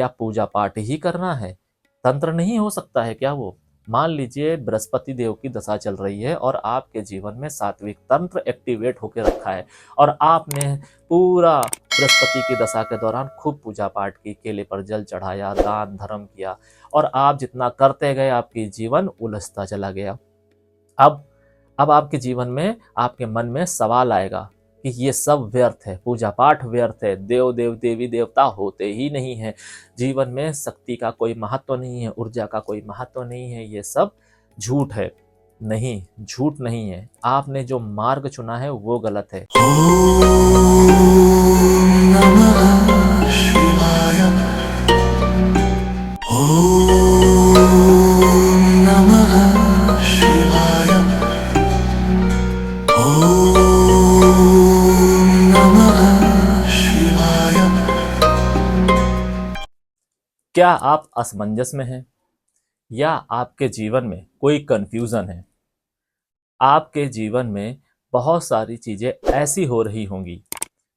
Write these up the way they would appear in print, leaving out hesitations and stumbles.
क्या पूजा पाठ ही करना है? तंत्र नहीं हो सकता है क्या वो? मान लीजिए बृहस्पति देव की दशा चल रही है और आपके जीवन में सात्विक तंत्र एक्टिवेट होकर रखा है और आपने पूरा बृहस्पति की दशा के दौरान खूब पूजा पाठ की, केले पर जल चढ़ाया, दान धर्म किया और आप जितना करते गए आपकी जीवन उलझता चला गया। अब अब आपके जीवन में, आपके मन में सवाल आएगा कि ये सब व्यर्थ है, पूजा पाठ व्यर्थ है, देवी देवता होते ही नहीं है, जीवन में शक्ति का कोई महत्व नहीं है, ऊर्जा का कोई महत्व नहीं है, ये सब झूठ है। नहीं, झूठ नहीं है, आपने जो मार्ग चुना है वो गलत है। क्या आप असमंजस में हैं या आपके जीवन में कोई कंफ्यूजन है? आपके जीवन में बहुत सारी चीजें ऐसी हो रही होंगी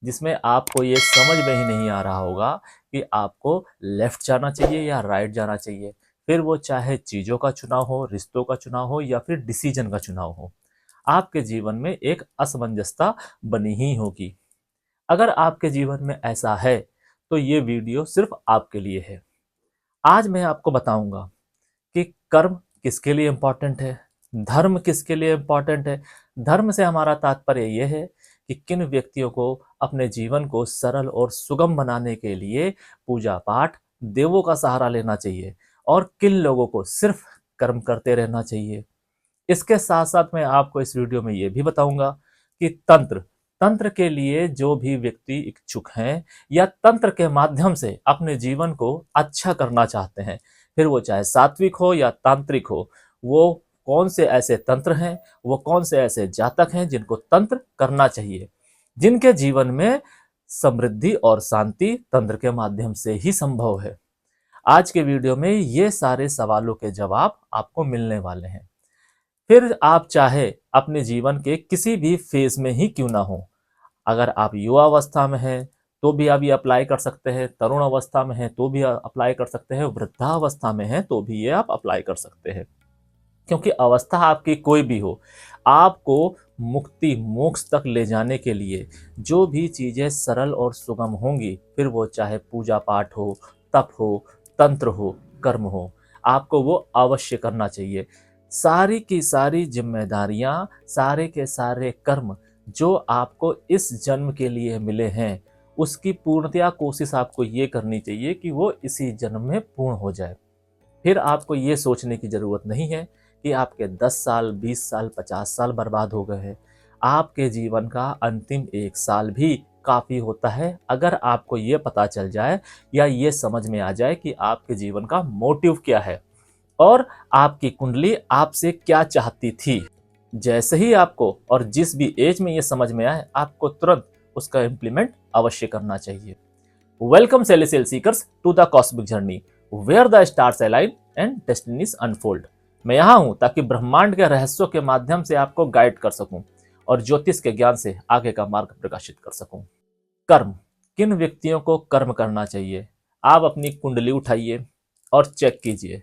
जिसमें आपको ये समझ में ही नहीं आ रहा होगा कि आपको लेफ्ट जाना चाहिए या राइट जाना चाहिए। फिर वो चाहे चीजों का चुनाव हो, रिश्तों का चुनाव हो या फिर डिसीजन का चुनाव हो, आपके जीवन में एक असमंजसता बनी ही होगी। अगर आपके जीवन में ऐसा है तो ये वीडियो सिर्फ आपके लिए है। आज मैं आपको बताऊंगा कि कर्म किसके लिए इंपॉर्टेंट है, धर्म किसके लिए इंपॉर्टेंट है। धर्म से हमारा तात्पर्य यह है कि किन व्यक्तियों को अपने जीवन को सरल और सुगम बनाने के लिए पूजा पाठ, देवों का सहारा लेना चाहिए और किन लोगों को सिर्फ कर्म करते रहना चाहिए। इसके साथ साथ मैं आपको इस वीडियो में यह भी बताऊंगा कि तंत्र तंत्र के लिए जो भी व्यक्ति इच्छुक हैं या तंत्र के माध्यम से अपने जीवन को अच्छा करना चाहते हैं, फिर वो चाहे सात्विक हो या तांत्रिक हो, वो कौन से ऐसे तंत्र हैं, वो कौन से ऐसे जातक हैं जिनको तंत्र करना चाहिए, जिनके जीवन में समृद्धि और शांति तंत्र के माध्यम से ही संभव है। आज के वीडियो में ये सारे सवालों के जवाब आपको मिलने वाले हैं। फिर आप चाहे अपने जीवन के किसी भी फेज में ही क्यों ना हो, अगर आप युवा अवस्था में हैं तो भी आप ये अप्लाई कर सकते हैं, तरुण अवस्था में हैं तो भी अप्लाई कर सकते हैं, वृद्धावस्था में हैं तो भी ये आप अप्लाई कर सकते हैं। क्योंकि अवस्था आपकी कोई भी हो, आपको मुक्ति मोक्ष तक ले जाने के लिए जो भी चीजें सरल और सुगम होंगी, फिर वो चाहे पूजा पाठ हो, तप हो, तंत्र हो, कर्म हो, आपको वो अवश्य करना चाहिए। सारी की सारी जिम्मेदारियां, सारे के सारे कर्म जो आपको इस जन्म के लिए मिले हैं, उसकी पूर्णतया कोशिश आपको ये करनी चाहिए कि वो इसी जन्म में पूर्ण हो जाए। फिर आपको ये सोचने की ज़रूरत नहीं है कि आपके 10 साल, 20 साल, 50 साल बर्बाद हो गए हैं। आपके जीवन का अंतिम 1 साल भी काफ़ी होता है, अगर आपको ये पता चल जाए या ये समझ में आ जाए कि आपके जीवन का मोटिव क्या है और आपकी कुंडली आपसे क्या चाहती थी। जैसे ही आपको और जिस भी एज में ये समझ में आए, आपको तुरंत उसका इम्प्लीमेंट अवश्य करना चाहिए। Welcome celestial seekers to the cosmic journey where the stars align and destinies unfold. मैं यहाँ हूँ ताकि ब्रह्मांड के रहस्यों के माध्यम से आपको गाइड कर सकूं और ज्योतिष के ज्ञान से आगे का मार्ग प्रकाशित कर सकूं। कर्म, किन व्यक्तियों को कर्म करना चाहिए? आप अपनी कुंडली उठाइए और चेक कीजिए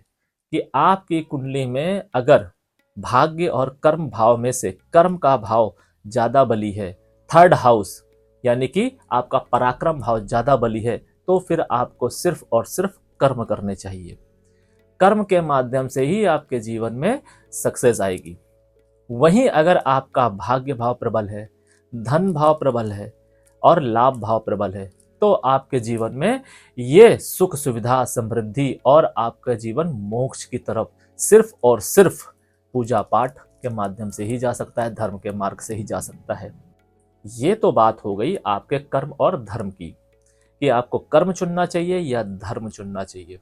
कि आपकी कुंडली में अगर भाग्य और कर्म भाव में से कर्म का भाव ज्यादा बली है, थर्ड हाउस यानी कि आपका पराक्रम भाव ज्यादा बली है, तो फिर आपको सिर्फ और सिर्फ कर्म करने चाहिए। कर्म के माध्यम से ही आपके जीवन में सक्सेस आएगी। वहीं अगर आपका भाग्य भाव प्रबल है, धन भाव प्रबल है और लाभ भाव प्रबल है, तो आपके जीवन में ये सुख सुविधा, समृद्धि और आपका जीवन मोक्ष की तरफ सिर्फ और सिर्फ पूजा पाठ के माध्यम से ही जा सकता है, धर्म के मार्ग से ही जा सकता है। ये तो बात हो गई आपके कर्म और धर्म की कि आपको कर्म चुनना चाहिए या धर्म चुनना चाहिए।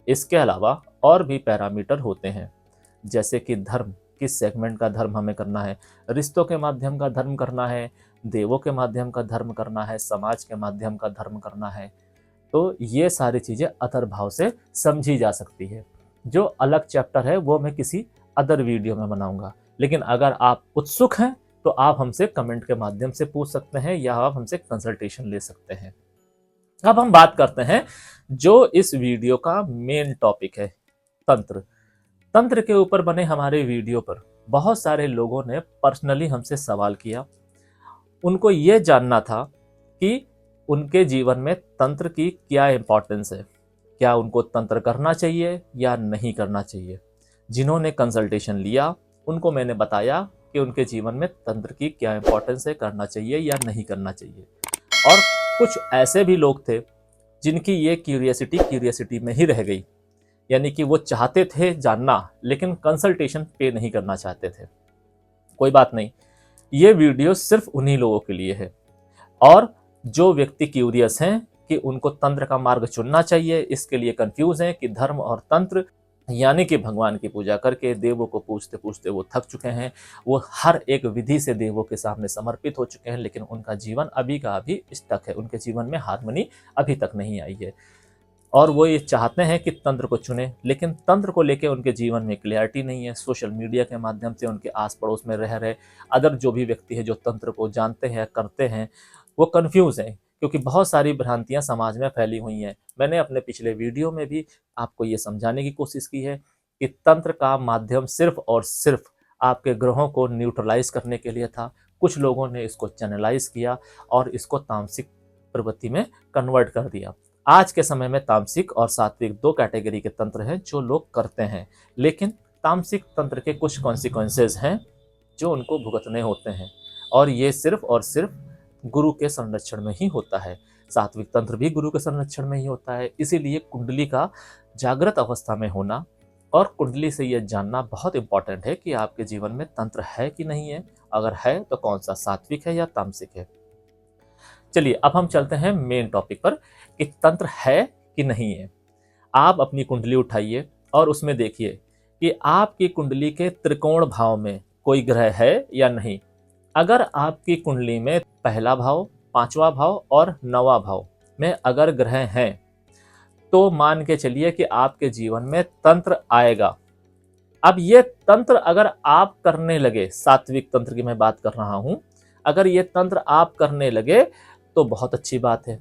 इसके अलावा और भी पैरामीटर होते हैं, जैसे कि धर्म, किस सेगमेंट का धर्म हमें करना है, रिश्तों के माध्यम का धर्म करना है, देवों के माध्यम का धर्म करना है, समाज के माध्यम का धर्म करना है। तो ये सारी चीजें अदर भाव से समझी जा सकती है। जो अलग चैप्टर है वो मैं किसी अदर वीडियो में बनाऊंगा, लेकिन अगर आप उत्सुक हैं तो आप हमसे कमेंट के माध्यम से पूछ सकते हैं या आप हमसे कंसल्टेशन ले सकते हैं। अब हम बात करते हैं जो इस वीडियो का मेन टॉपिक है, तंत्र। तंत्र के ऊपर बने हमारे वीडियो पर बहुत सारे लोगों ने पर्सनली हमसे सवाल किया। उनको ये जानना था कि उनके जीवन में तंत्र की क्या इंपॉर्टेंस है, क्या उनको तंत्र करना चाहिए या नहीं करना चाहिए। जिन्होंने कंसल्टेशन लिया उनको मैंने बताया कि उनके जीवन में तंत्र की क्या इंपॉर्टेंस है, करना चाहिए या नहीं करना चाहिए। और कुछ ऐसे भी लोग थे जिनकी ये क्यूरियसिटी में ही रह गई, यानी कि वो चाहते थे जानना लेकिन कंसल्टेशन पे नहीं करना चाहते थे। कोई बात नहीं, ये वीडियो सिर्फ उन्हीं लोगों के लिए है। और जो व्यक्ति क्यूरियस हैं कि उनको तंत्र का मार्ग चुनना चाहिए, इसके लिए कंफ्यूज हैं कि धर्म और तंत्र, यानी कि भगवान की पूजा करके देवों को पूछते पूछते वो थक चुके हैं, वो हर एक विधि से देवों के सामने समर्पित हो चुके हैं, लेकिन उनका जीवन अभी का अभी स्टक है, उनके जीवन में हार्मनी अभी तक नहीं आई है। और वो ये चाहते हैं कि तंत्र को चुने, लेकिन तंत्र को लेकर उनके जीवन में क्लियरिटी नहीं है। सोशल मीडिया के माध्यम से उनके आस पड़ोस में रह रहे अदर जो भी व्यक्ति है जो तंत्र को जानते हैं, करते हैं, वो कंफ्यूज हैं, क्योंकि बहुत सारी भ्रांतियां समाज में फैली हुई हैं। मैंने अपने पिछले वीडियो में भी आपको ये समझाने की कोशिश की है कि तंत्र का माध्यम सिर्फ और सिर्फ आपके ग्रहों को न्यूट्रलाइज करने के लिए था। कुछ लोगों ने इसको चैनलाइज किया और इसको तामसिक प्रवृत्ति में कन्वर्ट कर दिया। आज के समय में तामसिक और सात्विक दो कैटेगरी के तंत्र हैं जो लोग करते हैं, लेकिन तामसिक तंत्र के कुछ कॉन्सिक्वेंसेज हैं जो उनको भुगतने होते हैं, और ये सिर्फ और सिर्फ गुरु के संरक्षण में ही होता है। सात्विक तंत्र भी गुरु के संरक्षण में ही होता है। इसीलिए कुंडली का जागृत अवस्था में होना और कुंडली से यह जानना बहुत इंपॉर्टेंट है कि आपके जीवन में तंत्र है कि नहीं है, अगर है तो कौन सा, सात्विक है या तामसिक है। चलिए अब हम चलते हैं मेन टॉपिक पर कि तंत्र है कि नहीं है। आप अपनी कुंडली उठाइए और उसमें देखिए कि आपकी कुंडली के त्रिकोण भाव में कोई ग्रह है या नहीं। अगर आपकी कुंडली में पहला भाव, पांचवा भाव और नवा भाव में अगर ग्रह हैं तो मान के चलिए कि आपके जीवन में तंत्र आएगा। अब ये तंत्र अगर आप करने लगे, सात्विक तंत्र की मैं बात कर रहा हूं, अगर ये तंत्र आप करने लगे तो बहुत अच्छी बात है।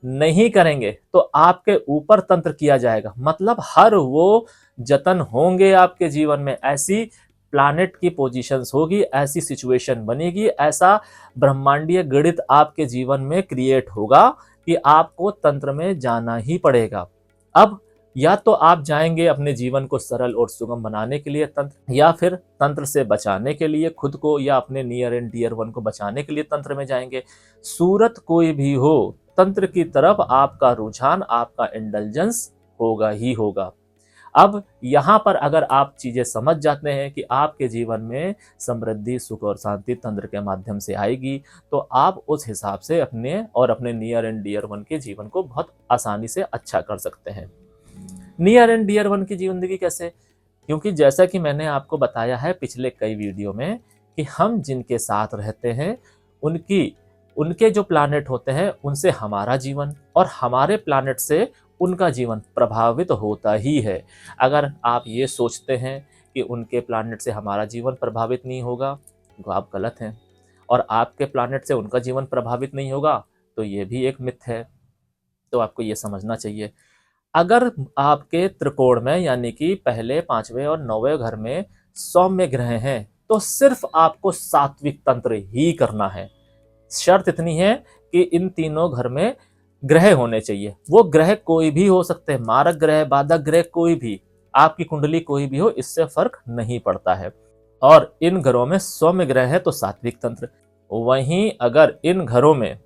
नहीं करेंगे तो आपके ऊपर तंत्र किया जाएगा, मतलब हर वो जतन होंगे आपके जीवन में, ऐसी प्लैनेट की पोजीशंस होगी, ऐसी सिचुएशन बनेगी, ऐसा ब्रह्मांडीय गणित आपके जीवन में क्रिएट होगा कि आपको तंत्र में जाना ही पड़ेगा। अब या तो आप जाएंगे अपने जीवन को सरल और सुगम बनाने के लिए तंत्र, या फिर तंत्र से बचाने के लिए खुद को या अपने नियर एंड डियर वन को बचाने के लिए तंत्र में जाएंगे। सूरत कोई भी हो, तंत्र की तरफ आपका रुझान, आपका इंडल्जेंस होगा ही होगा। अब यहाँ पर अगर आप चीजें समझ जाते हैं कि आपके जीवन में समृद्धि, सुख और शांति तंत्र के माध्यम से आएगी, तो आप उस हिसाब से अपने और अपने नियर एंड डियर वन के जीवन को बहुत आसानी से अच्छा कर सकते हैं। नियर एंड डियर वन की जिंदगी कैसे? क्योंकि जैसा कि मैंने आपको बताया है पिछले कई वीडियो में कि हम जिनके साथ रहते हैं उनके जो प्लैनेट होते हैं उनसे हमारा जीवन और हमारे प्लैनेट से उनका जीवन प्रभावित होता ही है। अगर आप ये सोचते हैं कि उनके प्लैनेट से हमारा जीवन प्रभावित नहीं होगा तो आप गलत हैं, और आपके प्लैनेट से उनका जीवन प्रभावित नहीं होगा तो ये भी एक मिथ है। तो आपको ये समझना चाहिए, अगर आपके त्रिकोण में यानी कि पहले, पांचवें और नौवें घर में सौम्य ग्रह हैं तो सिर्फ आपको सात्विक तंत्र ही करना है। शर्त इतनी है कि इन तीनों घर में ग्रह होने चाहिए। वो ग्रह कोई भी हो सकते हैं, मारक ग्रह, बाधक ग्रह, कोई भी, आपकी कुंडली कोई भी हो, इससे फर्क नहीं पड़ता है। और इन घरों में सौम्य ग्रह है तो सात्विक तंत्र। वहीं अगर इन घरों में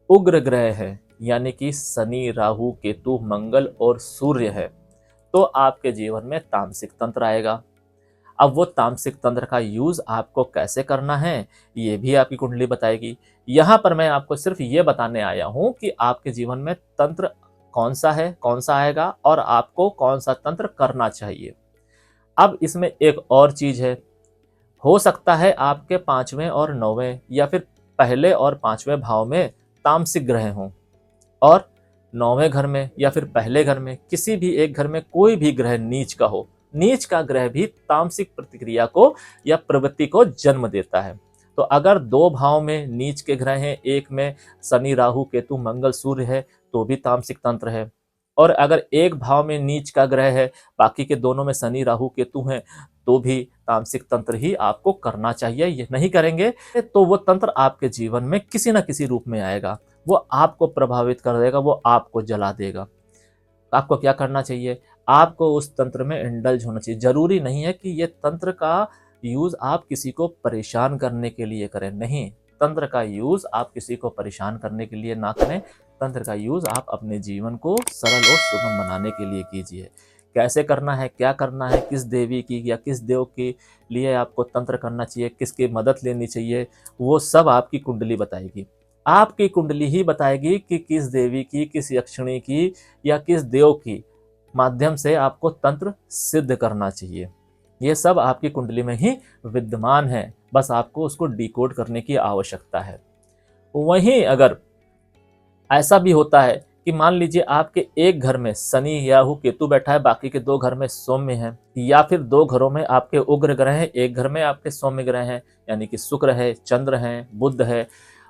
उग्र ग्रह है यानी कि शनि, राहु, केतु, मंगल और सूर्य है तो आपके जीवन में तामसिक तंत्र आएगा। अब वो तामसिक तंत्र का यूज आपको कैसे करना है ये भी आपकी कुंडली बताएगी। यहां पर मैं आपको सिर्फ ये बताने आया हूं कि आपके जीवन में तंत्र कौन सा है, कौन सा आएगा और आपको कौन सा तंत्र करना चाहिए। अब इसमें एक और चीज है, हो सकता है आपके पांचवें और नौवें या फिर पहले और पांचवें भाव में तामसिक ग्रह हों और नौवें घर में या फिर पहले घर में किसी भी एक घर में कोई भी ग्रह नीच का हो। नीच का ग्रह भी तामसिक प्रतिक्रिया को या प्रवृत्ति को जन्म देता है। तो अगर दो भाव में नीच के ग्रह हैं, एक में शनि, राहु, केतु, मंगल, सूर्य है तो भी तामसिक तंत्र है। और अगर एक भाव में नीच का ग्रह है, बाकी के दोनों में शनि राहु केतु हैं, तो भी तामसिक तंत्र ही आपको करना चाहिए। ये नहीं करेंगे तो वो तंत्र आपके जीवन में किसी ना किसी रूप में आएगा, वो आपको प्रभावित कर देगा, वो आपको जला देगा। आपको क्या करना चाहिए, आपको उस तंत्र में इंडल्ज होना चाहिए। जरूरी नहीं है कि ये तंत्र का यूज आप किसी को परेशान करने के लिए करें, नहीं, तंत्र का यूज आप किसी को परेशान करने के लिए ना करें। तंत्र का यूज आप अपने जीवन को सरल और सुगम बनाने के लिए कीजिए। कैसे करना है, क्या करना है, किस देवी की या किस देव के लिए आपको तंत्र करना चाहिए, किसकी मदद लेनी चाहिए, वो सब आपकी कुंडली बताएगी। आपकी कुंडली ही बताएगी कि किस देवी की, किस यक्षिणी की या किस देव की माध्यम से आपको तंत्र सिद्ध करना चाहिए। ये सब आपकी कुंडली में ही विद्यमान है, बस आपको उसको डिकोड करने की आवश्यकता है। वहीं अगर ऐसा भी होता है कि मान लीजिए आपके एक घर में शनि राहु केतु बैठा है, बाकी के दो घर में सौम्य है, या फिर दो घरों में आपके उग्र ग्रह हैं, एक घर में आपके सौम्य ग्रह हैं, यानी कि शुक्र है, चंद्र है, बुध है,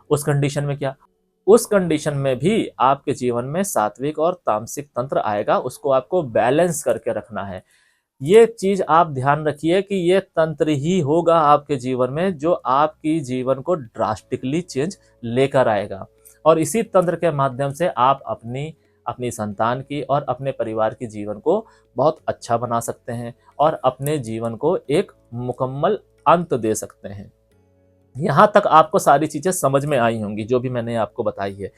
उस कंडीशन में क्या, उस कंडीशन में भी आपके जीवन में सात्विक और तामसिक तंत्र आएगा। उसको आपको बैलेंस करके रखना है। ये चीज आप ध्यान रखिए कि ये तंत्र ही होगा आपके जीवन में जो आपकी जीवन को ड्रास्टिकली चेंज लेकर आएगा। और इसी तंत्र के माध्यम से आप अपनी अपनी संतान की और अपने परिवार के जीवन को बहुत अच्छा बना सकते हैं और अपने जीवन को एक मुकम्मल अंत दे सकते हैं। यहाँ तक आपको सारी चीजें समझ में आई होंगी जो भी मैंने आपको बताई है।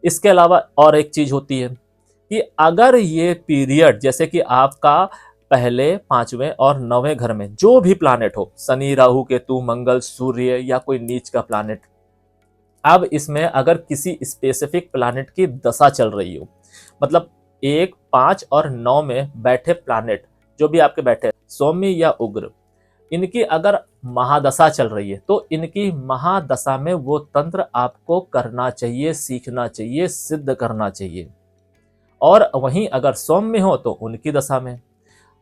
इसके अलावा और एक चीज होती है कि अगर ये पीरियड, जैसे कि आपका पहले, पांचवें और नौवें घर में जो भी प्लानेट हो, शनि राहु केतु मंगल सूर्य या कोई नीच का प्लानेट, अब इसमें अगर किसी स्पेसिफिक प्लानेट की दशा चल रही हो, मतलब 1, 5 और 9 में बैठे प्लानेट जो भी आपके बैठे सौम्य या उग्र, इनकी अगर महादशा चल रही है तो इनकी महादशा में वो तंत्र आपको करना चाहिए, सीखना चाहिए, सिद्ध करना चाहिए। और वहीं अगर सौम्य हो तो उनकी दशा में,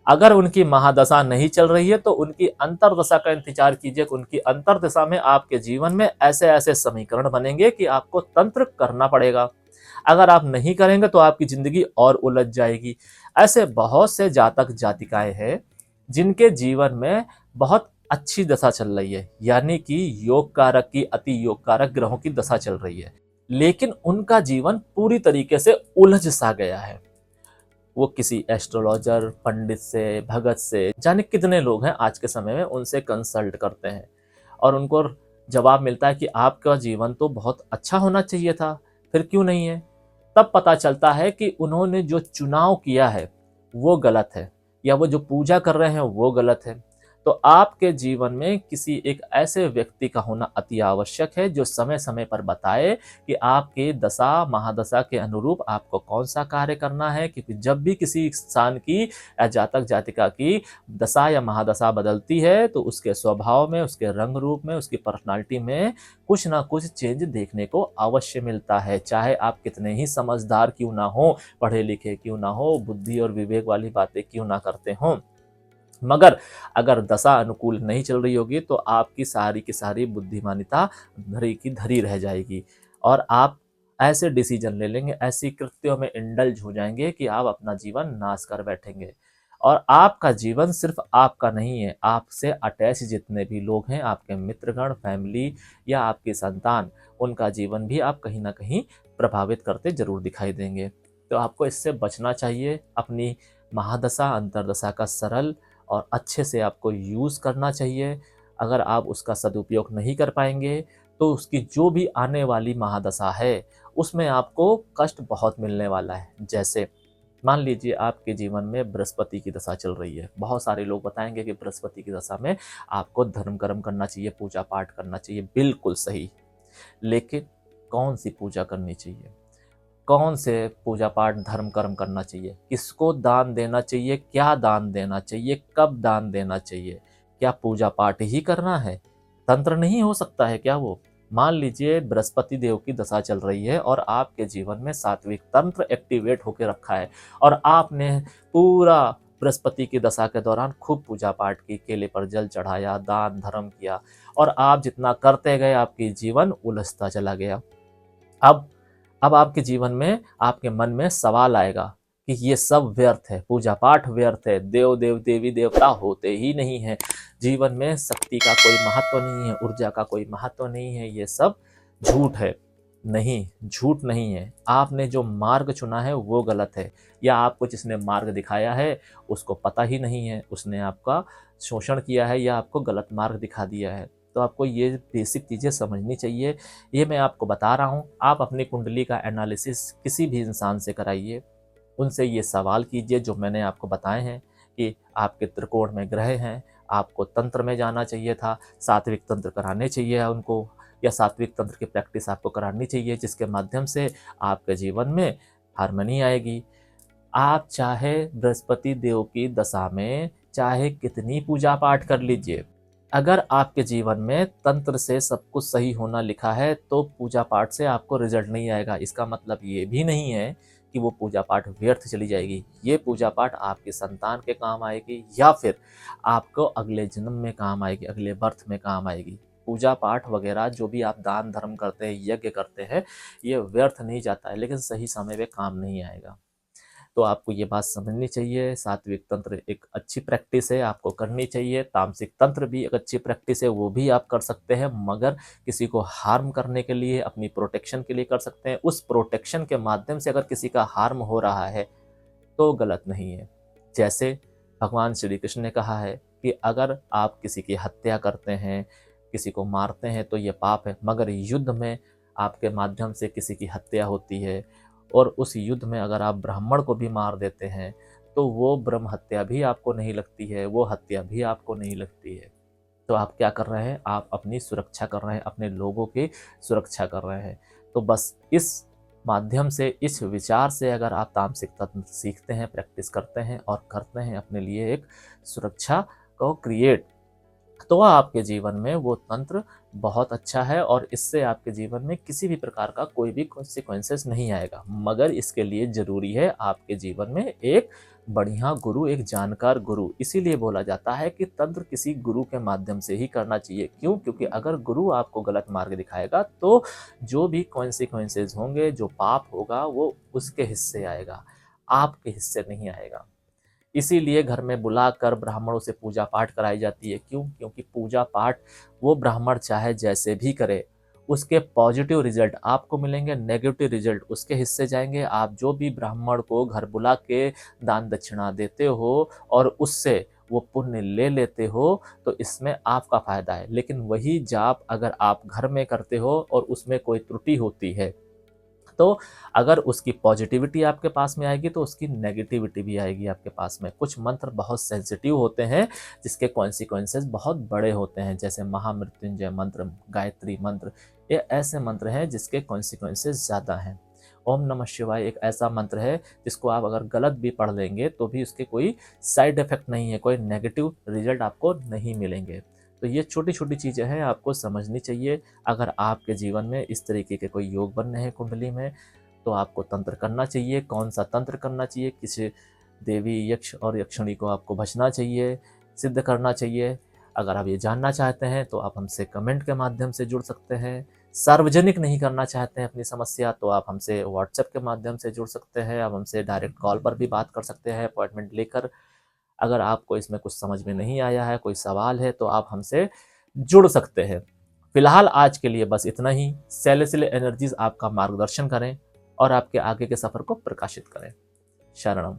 अगर उनकी महादशा नहीं चल रही है तो उनकी अंतरदशा का इंतजार कीजिए। उनकी अंतरदशा में आपके जीवन में ऐसे ऐसे समीकरण बनेंगे कि आपको तंत्र करना पड़ेगा। अगर आप नहीं करेंगे तो आपकी जिंदगी और उलझ जाएगी। ऐसे बहुत से जातक जातिकाएं हैं जिनके जीवन में बहुत अच्छी दशा चल रही है, यानी कि योग कारक की, अति योग कारक ग्रहों की दशा चल रही है, लेकिन उनका जीवन पूरी तरीके से उलझ सा गया है। वो किसी एस्ट्रोलॉजर, पंडित से, भगत से, जाने कितने लोग हैं आज के समय में, उनसे कंसल्ट करते हैं और उनको जवाब मिलता है कि आपका जीवन तो बहुत अच्छा होना चाहिए था, फिर क्यों नहीं है। तब पता चलता है कि उन्होंने जो चुनाव किया है वो गलत है, या वो जो पूजा कर रहे हैं वो गलत है। तो आपके जीवन में किसी एक ऐसे व्यक्ति का होना अति आवश्यक है जो समय समय पर बताए कि आपके दशा महादशा के अनुरूप आपको कौन सा कार्य करना है। क्योंकि जब भी किसी इंसान की या जातक जातिका की दशा या महादशा बदलती है तो उसके स्वभाव में, उसके रंग रूप में, उसकी पर्सनालिटी में कुछ ना कुछ चेंज देखने को अवश्य मिलता है। चाहे आप कितने ही समझदार क्यों ना हो, पढ़े लिखे क्यों ना हो, बुद्धि और विवेक वाली बातें क्यों ना करते हों, मगर अगर दशा अनुकूल नहीं चल रही होगी तो आपकी सारी की सारी बुद्धिमानिता धरी की धरी रह जाएगी और आप ऐसे डिसीजन ले लेंगे, ऐसी कृत्यों में इंडल्ज हो जाएंगे कि आप अपना जीवन नाश कर बैठेंगे। और आपका जीवन सिर्फ आपका नहीं है, आपसे अटैच जितने भी लोग हैं, आपके मित्रगण, फैमिली या आपकी संतान, उनका जीवन भी आप कहीं ना कहीं प्रभावित करते जरूर दिखाई देंगे। तो आपको इससे बचना चाहिए। अपनी महादशा अंतरदशा का सरल और अच्छे से आपको यूज़ करना चाहिए। अगर आप उसका सदुपयोग नहीं कर पाएंगे तो उसकी जो भी आने वाली महादशा है उसमें आपको कष्ट बहुत मिलने वाला है। जैसे मान लीजिए आपके जीवन में बृहस्पति की दशा चल रही है, बहुत सारे लोग बताएंगे कि बृहस्पति की दशा में आपको धर्म कर्म करना चाहिए, पूजा पाठ करना चाहिए, बिल्कुल सही। लेकिन कौन सी पूजा करनी चाहिए, कौन से पूजा पाठ धर्म कर्म करना चाहिए, किसको दान देना चाहिए, क्या दान देना चाहिए, कब दान देना चाहिए, क्या पूजा पाठ ही करना है, तंत्र नहीं हो सकता है क्या वो। मान लीजिए बृहस्पति देव की दशा चल रही है और आपके जीवन में सात्विक तंत्र एक्टिवेट होकर रखा है और आपने पूरा बृहस्पति की दशा के दौरान खूब पूजा पाठ की, केले पर जल चढ़ाया, दान धर्म किया और आप जितना करते गए आपकी जीवन उलझता चला गया। अब आपके जीवन में, आपके मन में सवाल आएगा कि ये सब व्यर्थ है, पूजा पाठ व्यर्थ है, देवी देवता होते ही नहीं है, जीवन में शक्ति का कोई महत्व नहीं है, ऊर्जा का कोई महत्व नहीं है, ये सब झूठ है। नहीं, झूठ नहीं है। आपने जो मार्ग चुना है वो गलत है, या आपको जिसने मार्ग दिखाया है उसको पता ही नहीं है, उसने आपका शोषण किया है या आपको गलत मार्ग दिखा दिया है। तो आपको ये बेसिक चीज़ें समझनी चाहिए। ये मैं आपको बता रहा हूँ। आप अपनी कुंडली का एनालिसिस किसी भी इंसान से कराइए, उनसे ये सवाल कीजिए जो मैंने आपको बताए हैं कि आपके त्रिकोण में ग्रह हैं, आपको तंत्र में जाना चाहिए था, सात्विक तंत्र कराने चाहिए उनको, या सात्विक तंत्र की प्रैक्टिस आपको करानी चाहिए, जिसके माध्यम से आपके जीवन में हार्मनी आएगी। आप चाहे बृहस्पति देव की दशा में चाहे कितनी पूजा पाठ कर लीजिए, अगर आपके जीवन में तंत्र से सब कुछ सही होना लिखा है तो पूजा पाठ से आपको रिजल्ट नहीं आएगा। इसका मतलब ये भी नहीं है कि वो पूजा पाठ व्यर्थ चली जाएगी। ये पूजा पाठ आपकी संतान के काम आएगी, या फिर आपको अगले जन्म में काम आएगी, अगले बर्थ में काम आएगी। पूजा पाठ वगैरह जो भी आप दान धर्म करते हैं, यज्ञ करते हैं, ये व्यर्थ नहीं जाता है, लेकिन सही समय पे काम नहीं आएगा। तो आपको ये बात समझनी चाहिए। सात्विक तंत्र एक अच्छी प्रैक्टिस है, आपको करनी चाहिए। तामसिक तंत्र भी एक अच्छी प्रैक्टिस है, वो भी आप कर सकते हैं, मगर किसी को हार्म करने के लिए, अपनी प्रोटेक्शन के लिए कर सकते हैं। उस प्रोटेक्शन के माध्यम से अगर किसी का हार्म हो रहा है तो गलत नहीं है। जैसे भगवान श्री कृष्ण ने कहा है कि अगर आप किसी की हत्या करते हैं, किसी को मारते हैं तो ये पाप है, मगर युद्ध में आपके माध्यम से किसी की हत्या होती है और उस युद्ध में अगर आप ब्राह्मण को भी मार देते हैं तो वो ब्रह्म हत्या भी आपको नहीं लगती है, वो हत्या भी आपको नहीं लगती है। तो आप क्या कर रहे हैं? आप अपनी सुरक्षा कर रहे हैं, अपने लोगों की सुरक्षा कर रहे हैं। तो बस इस माध्यम से, इस विचार से अगर आप तामसिक तंत्र सीखते हैं, प्रैक्टिस करते हैं और करते हैं अपने लिए एक सुरक्षा को क्रिएट, तो आपके जीवन में वो तंत्र बहुत अच्छा है और इससे आपके जीवन में किसी भी प्रकार का कोई भी कॉन्सिक्वेंसेस नहीं आएगा। मगर इसके लिए ज़रूरी है आपके जीवन में एक बढ़िया गुरु, एक जानकार गुरु। इसीलिए बोला जाता है कि तंत्र किसी गुरु के माध्यम से ही करना चाहिए। क्यों? क्योंकि अगर गुरु आपको गलत मार्ग दिखाएगा तो जो भी कॉन्सिक्वेंसेस होंगे, जो पाप होगा, वो उसके हिस्से आएगा, आपके हिस्से नहीं आएगा। इसीलिए घर में बुलाकर ब्राह्मणों से पूजा पाठ कराई जाती है। क्यों? क्योंकि पूजा पाठ वो ब्राह्मण चाहे जैसे भी करे, उसके पॉजिटिव रिजल्ट आपको मिलेंगे, नेगेटिव रिजल्ट उसके हिस्से जाएंगे। आप जो भी ब्राह्मण को घर बुला के दान दक्षिणा देते हो और उससे वो पुण्य ले लेते हो, तो इसमें आपका फायदा है। लेकिन वही जाप अगर आप घर में करते हो और उसमें कोई त्रुटि होती है, तो अगर उसकी पॉजिटिविटी आपके पास में आएगी तो उसकी नेगेटिविटी भी आएगी आपके पास में। कुछ मंत्र बहुत सेंसिटिव होते हैं जिसके कॉन्सिक्वेंसेस बहुत बड़े होते हैं, जैसे महामृत्युंजय मंत्र, गायत्री मंत्र, ये ऐसे मंत्र हैं जिसके कॉन्सिक्वेंसेस ज़्यादा हैं। ओम नमः शिवाय एक ऐसा मंत्र है जिसको आप अगर गलत भी पढ़ लेंगे तो भी उसके कोई साइड इफेक्ट नहीं है, कोई नेगेटिव रिजल्ट आपको नहीं मिलेंगे। तो ये छोटी छोटी चीज़ें हैं, आपको समझनी चाहिए। अगर आपके जीवन में इस तरीके के कोई योग बन रहे हैं कुंडली में, तो आपको तंत्र करना चाहिए। कौन सा तंत्र करना चाहिए, किसी देवी, यक्ष और यक्षिणी को आपको भजना चाहिए, सिद्ध करना चाहिए। अगर आप ये जानना चाहते हैं तो आप हमसे कमेंट के माध्यम से जुड़ सकते हैं। सार्वजनिक नहीं करना चाहते हैं अपनी समस्या, तो आप हमसे व्हाट्सएप के माध्यम से जुड़ सकते हैं। आप हमसे डायरेक्ट कॉल पर भी बात कर सकते हैं अपॉइंटमेंट लेकर। अगर आपको इसमें कुछ समझ में नहीं आया है, कोई सवाल है, तो आप हमसे जुड़ सकते हैं। फिलहाल आज के लिए बस इतना ही। सेलेस्टियल एनर्जीज आपका मार्गदर्शन करें और आपके आगे के सफर को प्रकाशित करें। शरणम।